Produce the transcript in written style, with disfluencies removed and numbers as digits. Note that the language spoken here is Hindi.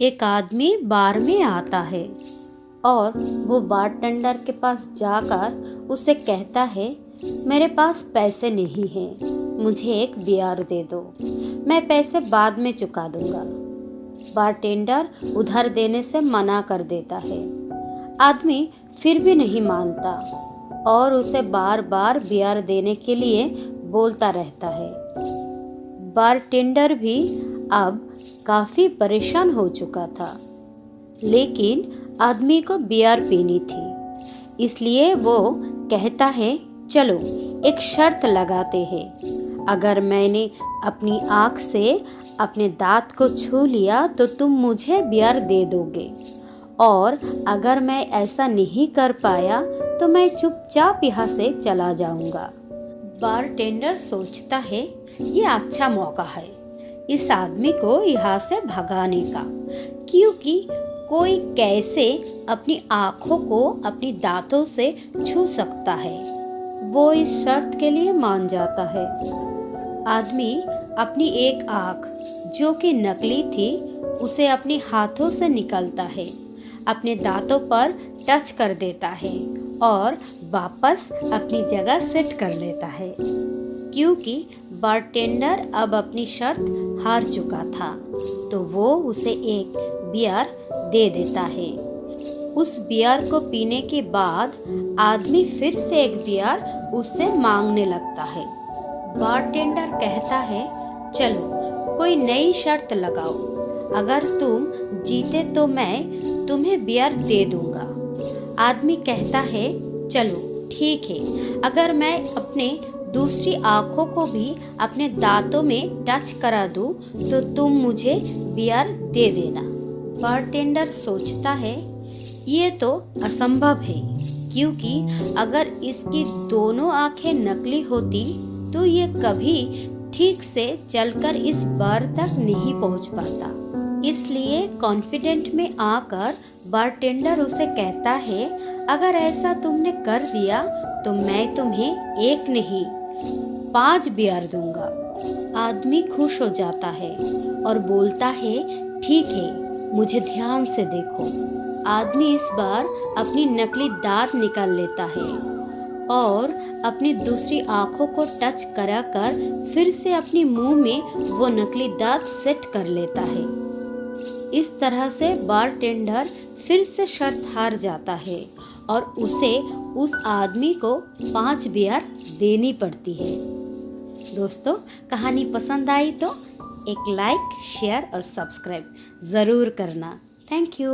एक आदमी बार में आता है और वो बारटेंडर के पास जाकर उसे कहता है, मेरे पास पैसे नहीं हैं, मुझे एक बियर दे दो, मैं पैसे बाद में चुका दूंगा। बारटेंडर उधार देने से मना कर देता है। आदमी फिर भी नहीं मानता और उसे बार बार बियर देने के लिए बोलता रहता है। बारटेंडर भी अब काफी परेशान हो चुका था, लेकिन आदमी को बियर पीनी थी, इसलिए वो कहता है, चलो एक शर्त लगाते हैं, अगर मैंने अपनी आँख से अपने दांत को छू लिया तो तुम मुझे बियर दे दोगे, और अगर मैं ऐसा नहीं कर पाया तो मैं चुपचाप यहाँ से चला जाऊंगा। बारटेंडर सोचता है, ये अच्छा मौका है इस आदमी को यहाँ से भगाने का, क्योंकि कोई कैसे अपनी आँखों को अपनी दांतों से छू सकता है। वो इस शर्त के लिए मान जाता है। आदमी अपनी एक आँख, जो कि नकली थी, उसे अपने हाथों से निकालता है, अपने दांतों पर टच कर देता है और वापस अपनी जगह सेट कर लेता है, क्योंकि बारटेंडर अब अपनी शर्त हार चुका था, तो वो उसे एक बियर दे देता है। उस बियर को पीने के बाद आदमी फिर से एक बियर उससे मांगने लगता है। बारटेंडर कहता है, चलो कोई नई शर्त लगाओ, अगर तुम जीते तो मैं तुम्हें बियर दे दूंगा। आदमी कहता है, चलो ठीक है, अगर मैं अपने दूसरी आँखों को भी अपने दांतों में टच करा दूं तो तुम मुझे बियर दे देना। बारटेंडर सोचता है, ये तो असंभव है, क्योंकि अगर इसकी दोनों आँखें नकली होती तो ये कभी ठीक से चलकर इस बार तक नहीं पहुंच पाता। इसलिए कॉन्फिडेंट में आकर बारटेंडर उसे कहता है, अगर ऐसा तुमने कर दिया तो मैं तुम्हें एक नहीं 5 बियर दूंगा। आदमी खुश हो जाता है और बोलता है, ठीक है, मुझे ध्यान से देखो। आदमी इस बार अपनी नकली दांत निकाल लेता है और अपनी दूसरी आँखों को टच कराकर फिर से अपने मुंह में वो नकली दांत सेट कर लेता है। इस तरह से बारटेंडर फिर से शर्त हार जाता है और उसे उस आदमी को 5 बियर देनी पड़ती है। दोस्तों, कहानी पसंद आई तो एक लाइक, शेयर और सब्सक्राइब ज़रूर करना। Thank you.